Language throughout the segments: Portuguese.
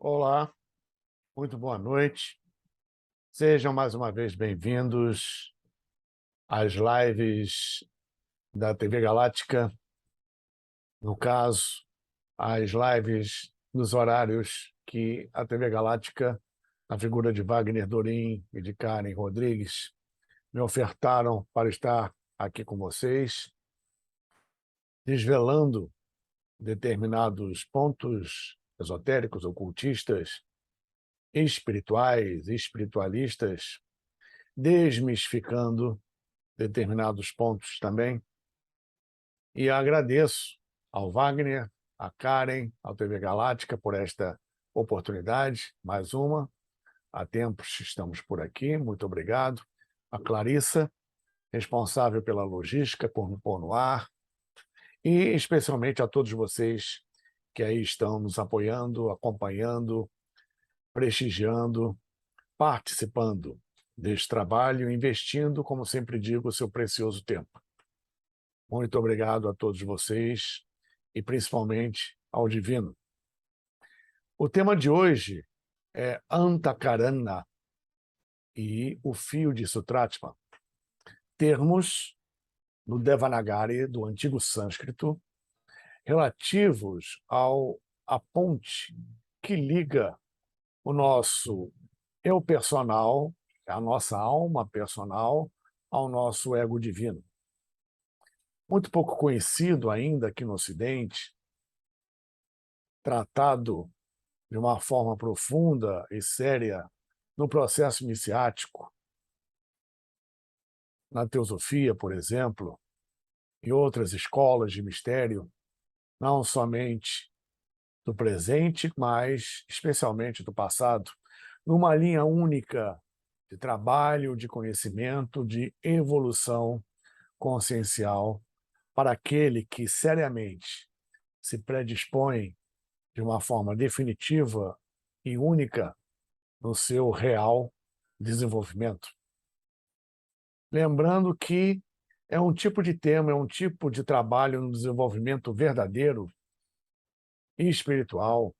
Olá, muito boa noite. Sejam mais uma vez bem-vindos às lives da TV Galáctica, no caso, às lives nos horários que a TV Galáctica, a figura de Wagner Dorim e de Karen Rodrigues, me ofertaram para estar aqui com vocês, desvelando determinados pontos esotéricos, ocultistas, espirituais, espiritualistas, desmistificando determinados pontos também. E agradeço ao Wagner, à Karen, ao TV Galáctica por esta oportunidade, mais uma. Há tempos estamos por aqui, muito obrigado. A Clarissa, responsável pela logística, por me pôr no ar. E especialmente a todos vocês que aí estão nos apoiando, acompanhando, prestigiando, participando deste trabalho, investindo, como sempre digo, o seu precioso tempo. Muito obrigado a todos vocês e principalmente ao Divino. O tema de hoje é Antakarana e o fio de Sutratma, termos no Devanagari do antigo sânscrito relativos à ponte que liga o nosso eu personal, a nossa alma personal, ao nosso ego divino. Muito pouco conhecido ainda aqui no Ocidente, tratado de uma forma profunda e séria no processo iniciático, na teosofia, por exemplo, e outras escolas de mistério, não somente do presente, mas especialmente do passado, numa linha única de trabalho, de conhecimento, de evolução consciencial para aquele que seriamente se predispõe de uma forma definitiva e única no seu real desenvolvimento. Lembrando que é um tipo de tema, é um tipo de trabalho no desenvolvimento verdadeiro e espiritual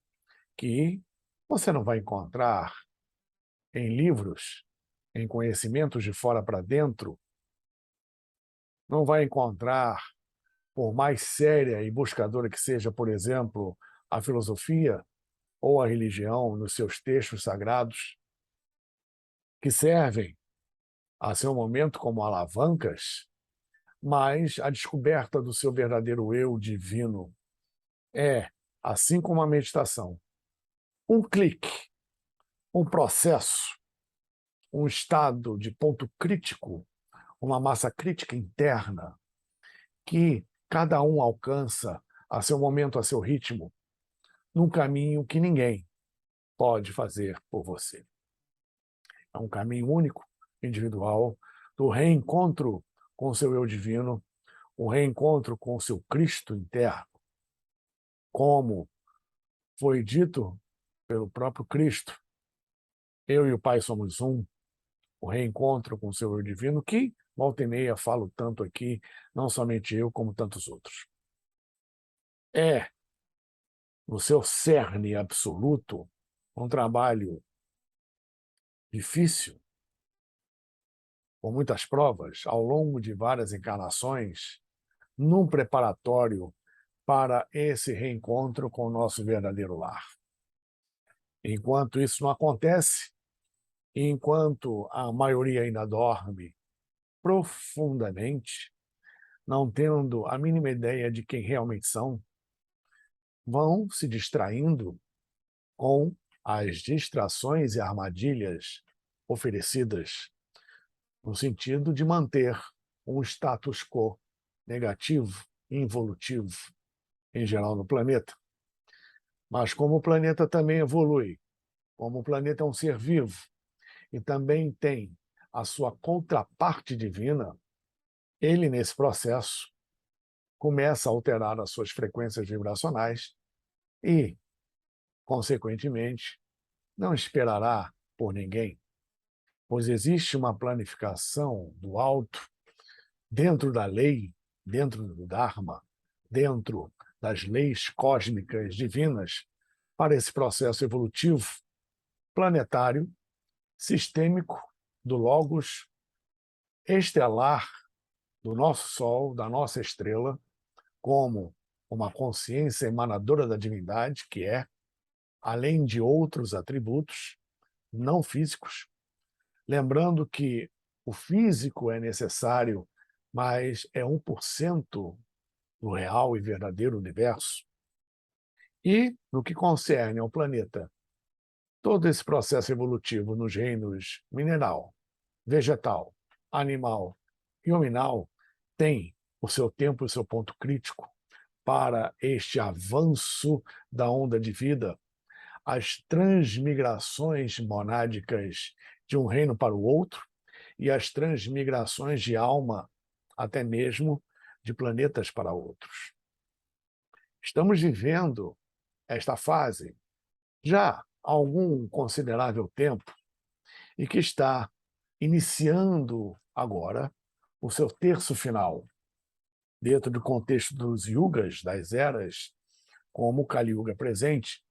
que você não vai encontrar em livros, em conhecimentos de fora para dentro, não vai encontrar, por mais séria e buscadora que seja, por exemplo, a filosofia ou a religião nos seus textos sagrados, que servem a seu momento como alavancas, mas a descoberta do seu verdadeiro eu divino é, assim como a meditação, um clique, um processo, um estado de ponto crítico, uma massa crítica interna que cada um alcança a seu momento, a seu ritmo, num caminho que ninguém pode fazer por você. É um caminho único, individual, do reencontro com o seu eu divino, o reencontro com o seu Cristo interno, como foi dito pelo próprio Cristo. Eu e o Pai somos um, o reencontro com o seu eu divino, que, volta e meia, falo tanto aqui, não somente eu, como tantos outros. É, no seu cerne absoluto, um trabalho difícil, com muitas provas, ao longo de várias encarnações, num preparatório para esse reencontro com o nosso verdadeiro lar. Enquanto isso não acontece, enquanto a maioria ainda dorme profundamente, não tendo a mínima ideia de quem realmente são, vão se distraindo com as distrações e armadilhas oferecidas no sentido de manter um status quo negativo, involutivo, em geral no planeta. Mas como o planeta também evolui, como o planeta é um ser vivo e também tem a sua contraparte divina, ele, nesse processo, começa a alterar as suas frequências vibracionais e, consequentemente, não esperará por ninguém, pois existe uma planificação do alto, dentro da lei, dentro do Dharma, dentro das leis cósmicas divinas, para esse processo evolutivo planetário, sistêmico, do Logos estelar do nosso Sol, da nossa estrela, como uma consciência emanadora da divindade, que é, além de outros atributos não físicos, lembrando que o físico é necessário, mas é 1% do real e verdadeiro universo. E, no que concerne ao planeta, todo esse processo evolutivo nos reinos mineral, vegetal, animal e hominal tem o seu tempo e o seu ponto crítico para este avanço da onda de vida, as transmigrações monádicas de um reino para o outro e as transmigrações de alma, até mesmo de planetas para outros. Estamos vivendo esta fase já há algum considerável tempo e que está iniciando agora o seu terço final, dentro do contexto dos yugas, das eras, como o Kali Yuga presente,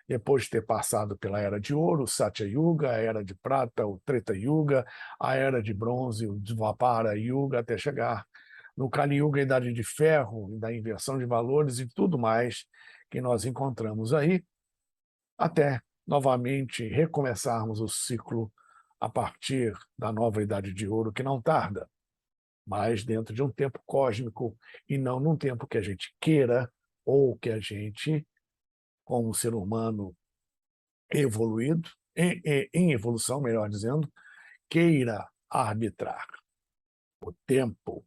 depois de ter passado pela Era de Ouro, o Satya Yuga, a Era de Prata, o Treta Yuga, a Era de Bronze, o Dvapara Yuga, até chegar no Kali Yuga, a Idade de Ferro, da inversão de valores e tudo mais que nós encontramos aí, até novamente recomeçarmos o ciclo a partir da nova Idade de Ouro, que não tarda, mas dentro de um tempo cósmico e não num tempo que a gente queira ou que a gente, como ser humano evoluído, em evolução, melhor dizendo, queira arbitrar. O tempo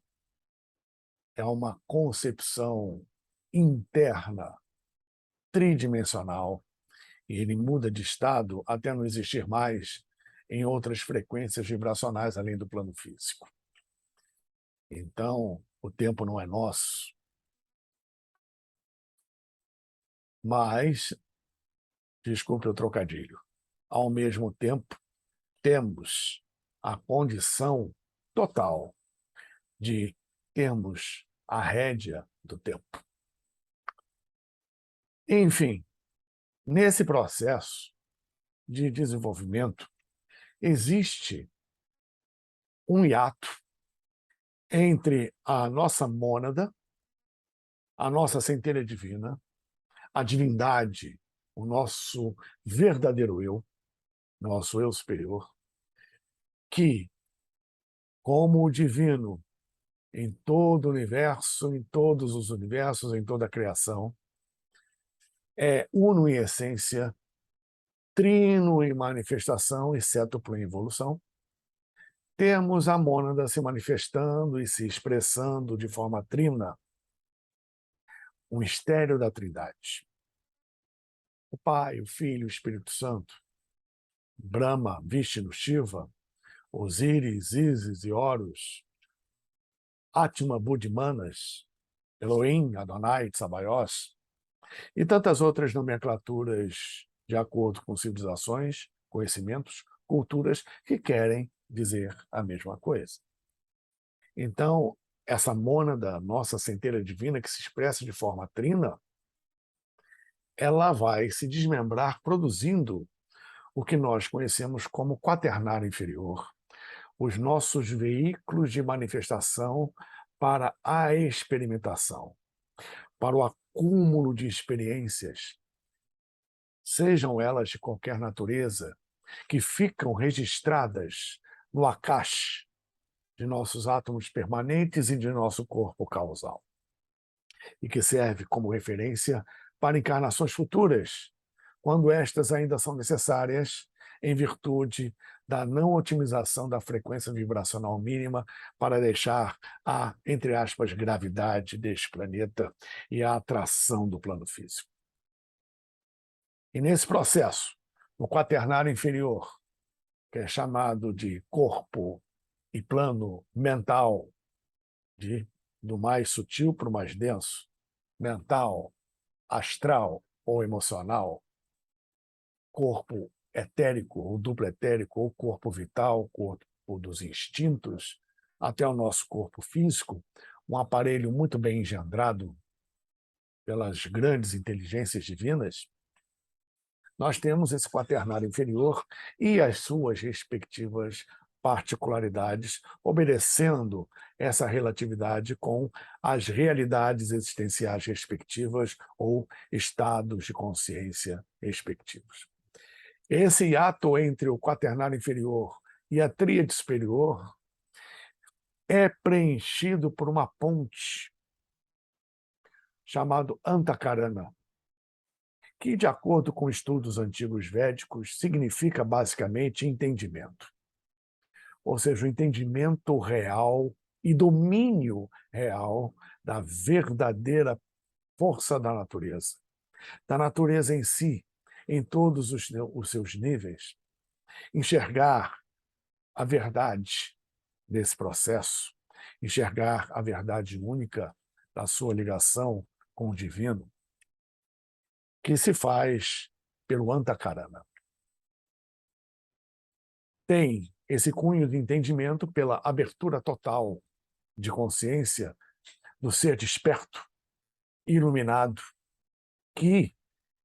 é uma concepção interna, tridimensional, e ele muda de estado até não existir mais em outras frequências vibracionais além do plano físico. Então, o tempo não é nosso, mas, desculpe o trocadilho, ao mesmo tempo, temos a condição total de termos a rédea do tempo. Enfim, nesse processo de desenvolvimento, existe um hiato entre a nossa mônada, a nossa centelha divina, a divindade, o nosso verdadeiro eu, nosso eu superior, que, como o divino em todo o universo, em todos os universos, em toda a criação, é uno em essência, trino em manifestação, exceto por evolução, temos a mônada se manifestando e se expressando de forma trina, o mistério da Trindade. O Pai, o Filho, o Espírito Santo, Brahma, Vishnu, Shiva, Osíris, Ísis e Horus, Atma, Budi, Manas, Elohim, Adonai, Tsabaoth, e tantas outras nomenclaturas de acordo com civilizações, conhecimentos, culturas que querem dizer a mesma coisa. Então, essa mônada, nossa centelha divina, que se expressa de forma trina, ela vai se desmembrar produzindo o que nós conhecemos como quaternário inferior, os nossos veículos de manifestação para a experimentação, para o acúmulo de experiências, sejam elas de qualquer natureza, que ficam registradas no Akash de nossos átomos permanentes e de nosso corpo causal, e que serve como referência para encarnações futuras, quando estas ainda são necessárias em virtude da não otimização da frequência vibracional mínima para deixar a, entre aspas, gravidade deste planeta e a atração do plano físico. E nesse processo, no quaternário inferior, que é chamado de corpo e plano mental, do mais sutil para o mais denso, mental, astral ou emocional, corpo etérico ou duplo etérico, ou corpo vital, corpo dos instintos, até o nosso corpo físico, um aparelho muito bem engendrado pelas grandes inteligências divinas, nós temos esse quaternário inferior e as suas respectivas particularidades, obedecendo essa relatividade com as realidades existenciais respectivas ou estados de consciência respectivos. Esse hiato entre o quaternário inferior e a tríade superior é preenchido por uma ponte chamada Antakarana, que, de acordo com estudos antigos védicos, significa basicamente entendimento. Ou seja, o entendimento real e domínio real da verdadeira força da natureza em si, em todos os seus níveis. Enxergar a verdade desse processo, enxergar a verdade única da sua ligação com o divino, que se faz pelo Antakarana. Tem esse cunho de entendimento pela abertura total de consciência do ser desperto, iluminado, que,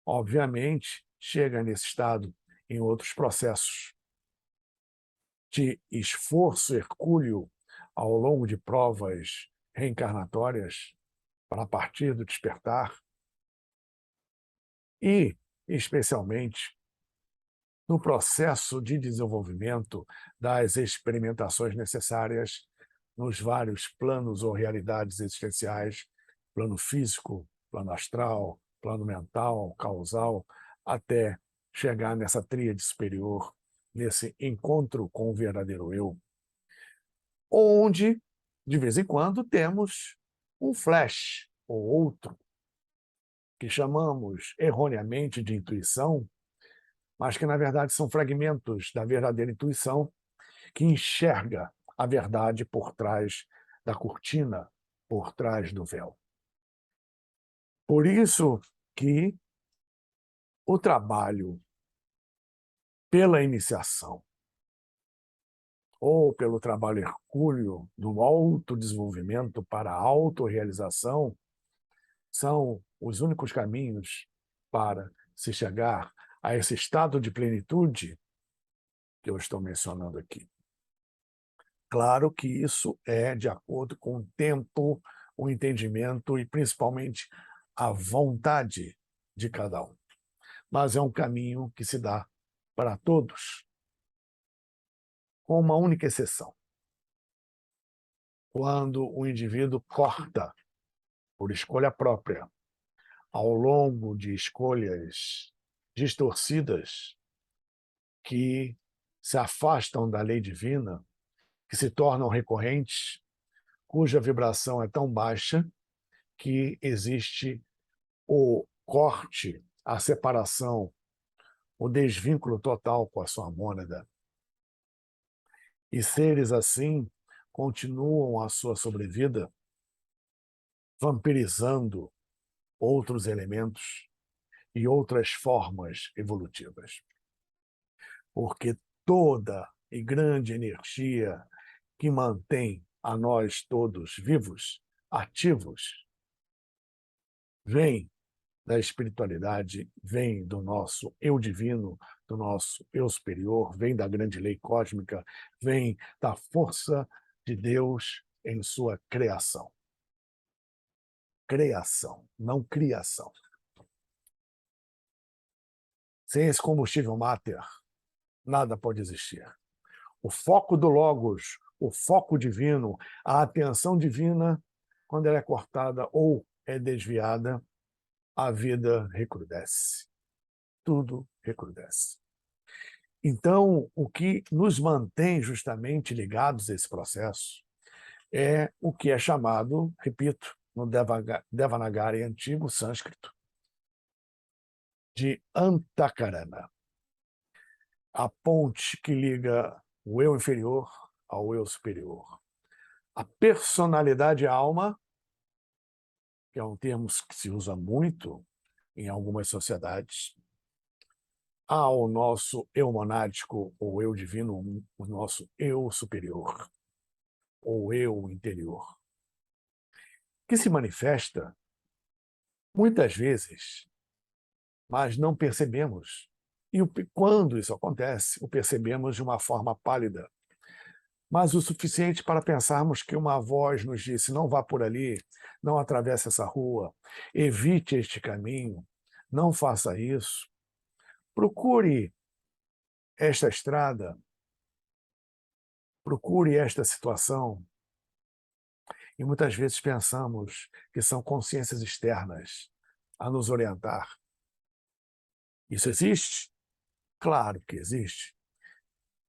obviamente, chega nesse estado em outros processos de esforço hercúleo ao longo de provas reencarnatórias para a partir do despertar e, especialmente, no processo de desenvolvimento das experimentações necessárias nos vários planos ou realidades existenciais, plano físico, plano astral, plano mental, causal, até chegar nessa tríade superior, nesse encontro com o verdadeiro eu, onde, de vez em quando, temos um flash ou outro, que chamamos erroneamente de intuição, mas que, na verdade, são fragmentos da verdadeira intuição que enxerga a verdade por trás da cortina, por trás do véu. Por isso que o trabalho pela iniciação ou pelo trabalho hercúleo do autodesenvolvimento para a autorrealização são os únicos caminhos para se chegar a esse estado de plenitude que eu estou mencionando aqui. Claro que isso é de acordo com o tempo, o entendimento e, principalmente, a vontade de cada um. Mas é um caminho que se dá para todos, com uma única exceção. Quando o indivíduo corta, por escolha própria, ao longo de escolhas distorcidas que se afastam da lei divina, que se tornam recorrentes, cuja vibração é tão baixa que existe o corte, a separação, o desvínculo total com a sua mônada. E seres assim continuam a sua sobrevida vampirizando outros elementos e outras formas evolutivas. Porque toda e grande energia que mantém a nós todos vivos, ativos, vem da espiritualidade, vem do nosso eu divino, do nosso eu superior, vem da grande lei cósmica, vem da força de Deus em sua criação. Criação, não criação. Sem esse combustível máter, nada pode existir. O foco do Logos, o foco divino, a atenção divina, quando ela é cortada ou é desviada, a vida recrudesce. Tudo recrudesce. Então, o que nos mantém justamente ligados a esse processo é o que é chamado, repito, no Devanagari antigo sânscrito, de Antakarana, a ponte que liga o eu inferior ao eu superior. A personalidade alma, que é um termo que se usa muito em algumas sociedades, ao nosso eu monádico ou eu divino, o nosso eu superior, ou eu interior, que se manifesta muitas vezes, mas não percebemos E quando isso acontece, o percebemos de uma forma pálida, mas o suficiente para pensarmos que uma voz nos disse: não vá por ali, não atravesse essa rua, evite este caminho, não faça isso, procure esta estrada, procure esta situação. E muitas vezes pensamos que são consciências externas a nos orientar. Isso existe? Claro que existe.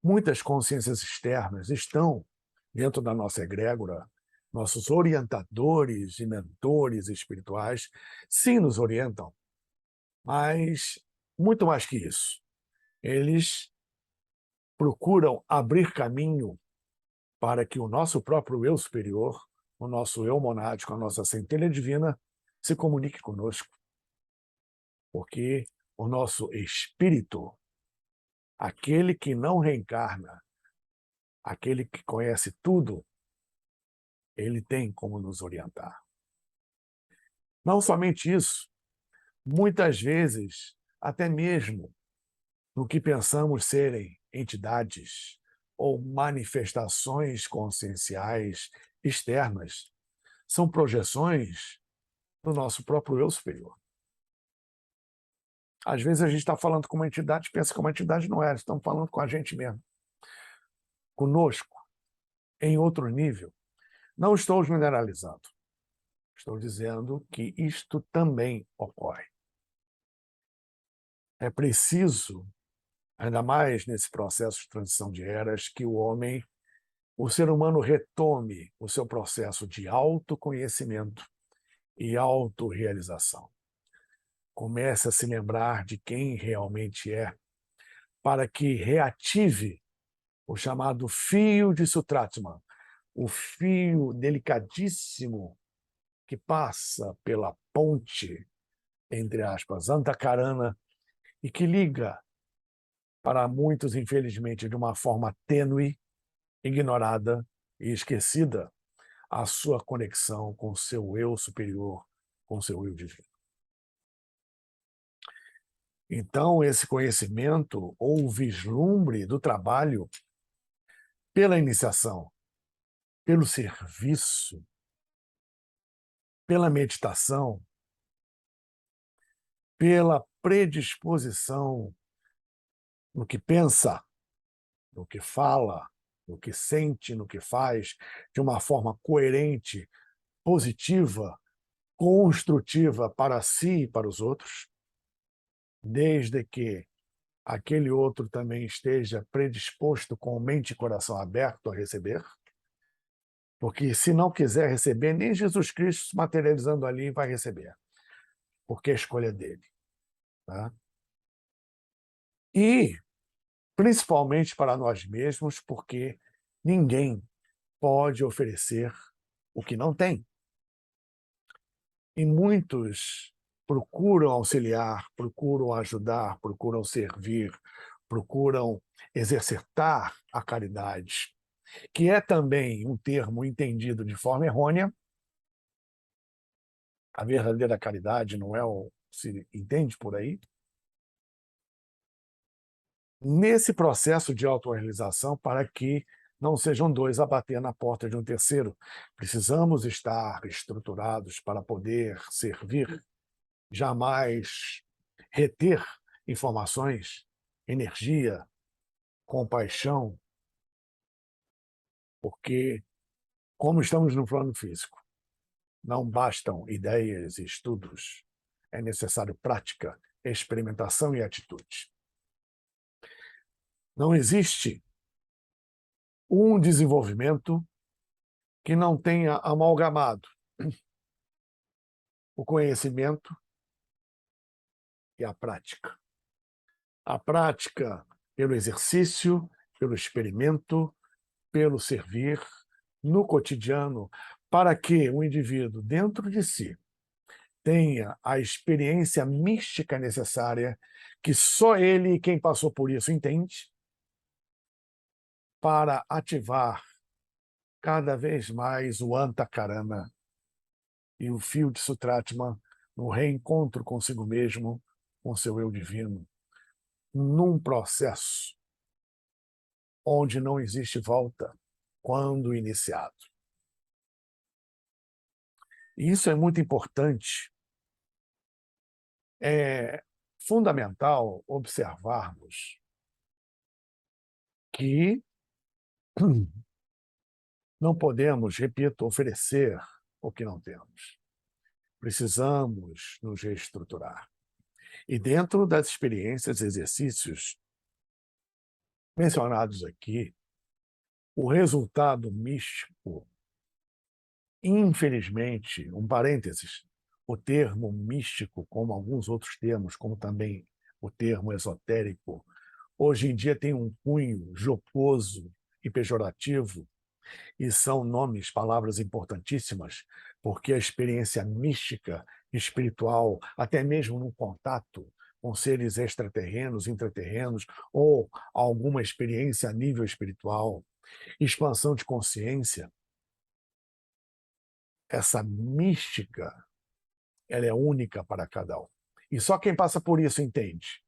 Muitas consciências externas estão dentro da nossa egrégora. Nossos orientadores e mentores espirituais sim nos orientam, mas muito mais que isso. Eles procuram abrir caminho para que o nosso próprio eu superior, o nosso eu monádico, a nossa centelha divina, se comunique conosco. Porque o nosso espírito, aquele que não reencarna, aquele que conhece tudo, ele tem como nos orientar. Não somente isso, muitas vezes, até mesmo no que pensamos serem entidades ou manifestações conscienciais externas, são projeções do nosso próprio eu superior. Às vezes a gente está falando com uma entidade, pensa que uma entidade não é, estamos falando com a gente mesmo, conosco, em outro nível. Não estou generalizando, estou dizendo que isto também ocorre. É preciso, ainda mais nesse processo de transição de eras, que o ser humano retome o seu processo de autoconhecimento e autorrealização. Comece a se lembrar de quem realmente é, para que reative o chamado fio de Sutratman, o fio delicadíssimo que passa pela ponte, entre aspas, Antakarana, e que liga, para muitos, infelizmente, de uma forma tênue, ignorada e esquecida, a sua conexão com o seu eu superior, com o seu eu divino. Então, esse conhecimento ou vislumbre do trabalho pela iniciação, pelo serviço, pela meditação, pela predisposição no que pensa, no que fala, no que sente, no que faz, de uma forma coerente, positiva, construtiva para si e para os outros, desde que aquele outro também esteja predisposto com mente e coração aberto a receber, porque se não quiser receber, nem Jesus Cristo se materializando ali vai receber, porque a escolha é dele. Tá? E, principalmente para nós mesmos, porque ninguém pode oferecer o que não tem. E muitos procuram auxiliar, procuram ajudar, procuram servir, procuram exercitar a caridade, que é também um termo entendido de forma errônea. A verdadeira caridade não é o que se entende por aí. Nesse processo de autorrealização, para que não sejam dois a bater na porta de um terceiro, precisamos estar estruturados para poder servir, jamais reter informações, energia, compaixão, porque, como estamos no plano físico, não bastam ideias e estudos, é necessário prática, experimentação e atitude. Não existe um desenvolvimento que não tenha amalgamado o conhecimento e a prática. A prática pelo exercício, pelo experimento, pelo servir, no cotidiano, para que o indivíduo, dentro de si, tenha a experiência mística necessária, que só ele e quem passou por isso entende, para ativar cada vez mais o Antakarana e o fio de Sutratman no reencontro consigo mesmo, com seu eu divino, num processo onde não existe volta quando iniciado. E isso é muito importante. É fundamental observarmos que não podemos, repito, oferecer o que não temos. Precisamos nos reestruturar. E dentro das experiências e exercícios mencionados aqui, o resultado místico, infelizmente, um parênteses, o termo místico, como alguns outros termos, como também o termo esotérico, hoje em dia tem um cunho jocoso e pejorativo, e são nomes, palavras importantíssimas, porque a experiência mística, espiritual, até mesmo no contato com seres extraterrenos, intraterrenos, ou alguma experiência a nível espiritual, expansão de consciência, essa mística, ela é única para cada um. E só quem passa por isso entende.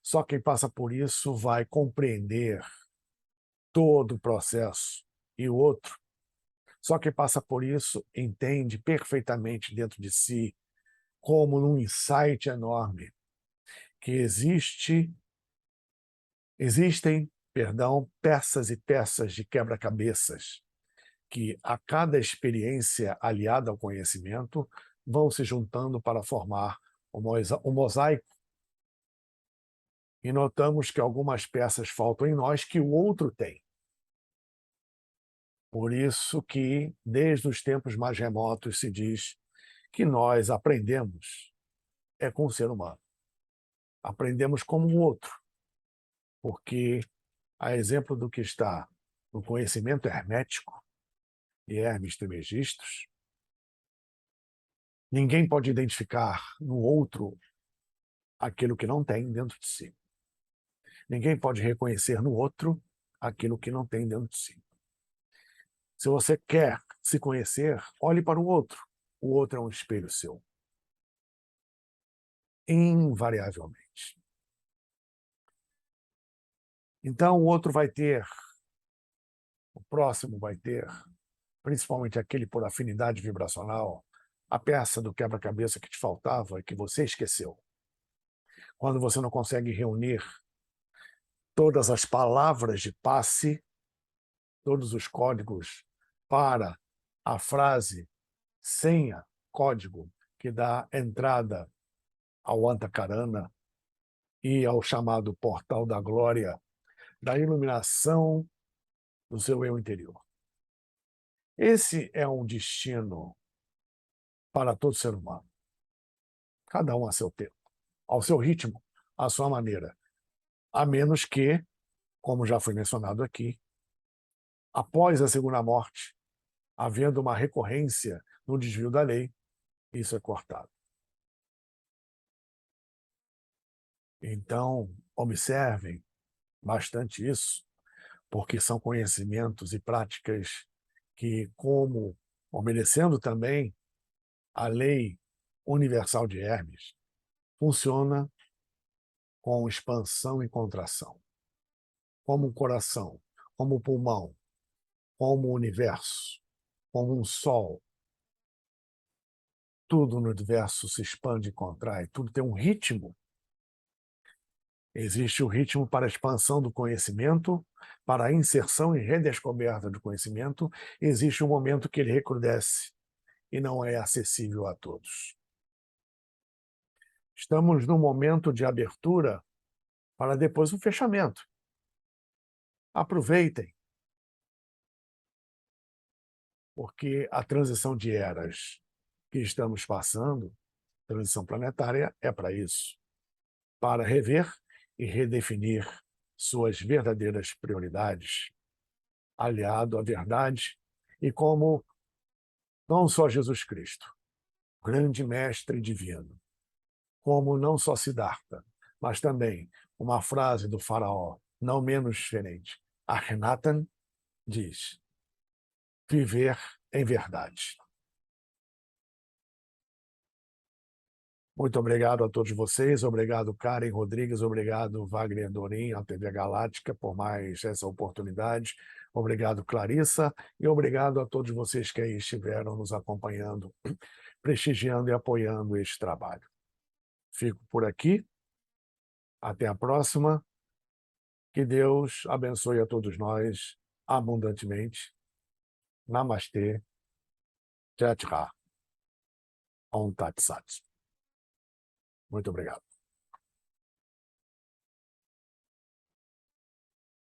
Só quem passa por isso vai compreender todo o processo. E o outro, só quem passa por isso entende perfeitamente dentro de si, como num insight enorme, que existem, peças e peças de quebra-cabeças que a cada experiência aliada ao conhecimento vão se juntando para formar um mosaico. E notamos que algumas peças faltam em nós que o outro tem. Por isso que, desde os tempos mais remotos, se diz que nós aprendemos com o ser humano. Aprendemos como o outro, porque, a exemplo do que está no conhecimento hermético e Hermes Trismegistus, ninguém pode identificar no outro aquilo que não tem dentro de si. Ninguém pode reconhecer no outro aquilo que não tem dentro de si. Se você quer se conhecer, olhe para o outro. O outro é um espelho seu. Invariavelmente. Então, o outro vai ter, o próximo vai ter, principalmente aquele por afinidade vibracional, a peça do quebra-cabeça que te faltava e que você esqueceu. Quando você não consegue reunir todas as palavras de passe, todos os códigos para a frase, senha, código, que dá entrada ao Antakarana e ao chamado portal da glória, da iluminação do seu eu interior. Esse é um destino para todo ser humano. Cada um a seu tempo, ao seu ritmo, à sua maneira. A menos que, como já foi mencionado aqui, após a segunda morte, havendo uma recorrência no desvio da lei, isso é cortado. Então, observem bastante isso, porque são conhecimentos e práticas que, como obedecendo também a lei universal de Hermes, funciona com expansão e contração, como um coração, como um pulmão, como o universo, como um sol. Tudo no universo se expande e contrai, tudo tem um ritmo. Existe o ritmo para a expansão do conhecimento, para a inserção e redescoberta do conhecimento, existe um momento que ele recrudesce e não é acessível a todos. Estamos num momento de abertura para depois um fechamento. Aproveitem, porque a transição de eras que estamos passando, transição planetária, é para isso, para rever e redefinir suas verdadeiras prioridades, aliado à verdade e como não só Jesus Cristo, grande mestre divino, como não só Siddhartha, mas também uma frase do faraó, não menos diferente. Akhenaten diz: viver em verdade. Muito obrigado a todos vocês, obrigado Karen Rodrigues, obrigado Wagner Dorim, a TV Galáctica, por mais essa oportunidade, obrigado Clarissa, e obrigado a todos vocês que aí estiveram nos acompanhando, prestigiando e apoiando este trabalho. Fico por aqui, até a próxima, que Deus abençoe a todos nós abundantemente. Namastê, Tchau, Om Tat Sat. Muito obrigado.